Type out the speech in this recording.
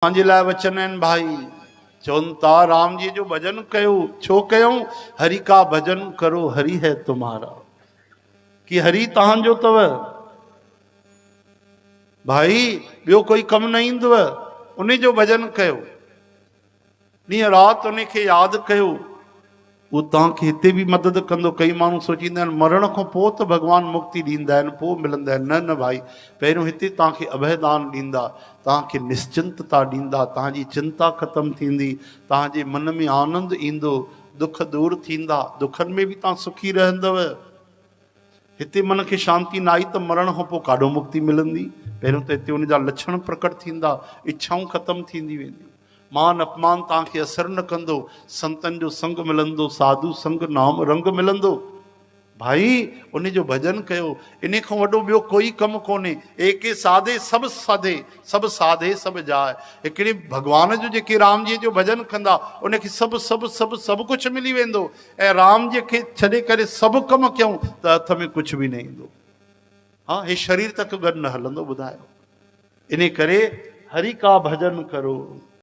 पंहिंजे लाइ वचन आहिनि भाई, चवनि था राम जी जो भजन कयो। छो कयूं? हरि का भजन करो हरि है तुम्हारा, कि हरि तव्हांजो अथव भाई, ॿियो कोई कमु न ईंदव। उन जो भजन कयो, ॾींहं राति उन खे यादि कयो, उहो तव्हांखे हिते बि मदद कंदो। कई माण्हू सोचींदा आहिनि मरण खां पोइ त भॻवानु मुक्ति ॾींदा आहिनि, पोइ मिलंदा आहिनि। न न भाई, पहिरियों हिते तव्हांखे अभयदान ॾींदा, तव्हांखे निश्चिंतता ॾींदा, तव्हांजी चिंता ख़तमु थींदी, तव्हांजे मन में आनंद ईंदो, दुख दूर थींदा, दुखनि में बि तव्हां सुखी रहंदव। हिते मन खे शांती न आई त मरण खां पोइ काॾो मुक्ति मिलंदी? पहिरियों त हिते उनजा लक्षण प्रकट थींदा, इच्छाऊं ख़तमु थींदी वेंदियूं, मान अपमान तव्हांखे असरु न कंदो, संतनि जो संग मिलंदो, साधु संग नाम रंग मिलंदो। भाई उन जो भजन कयो, इन खां वॾो ॿियो कोई कमु कोन्हे। एके साधे सभु साधे, सभु साधे सभु जाए। हिकिड़े भॻवान जो जेके राम जी जो भजन कंदा, उनखे सभु सभु सभु सभु कुझु मिली वेंदो। ऐं राम जी खे छॾे करे सभु कमु कयूं त हथ में कुझु बि न ईंदो। हाँ, हे शरीर तक गॾु न हलंदो। ॿुधायो, इन करे हरि का भजन करो।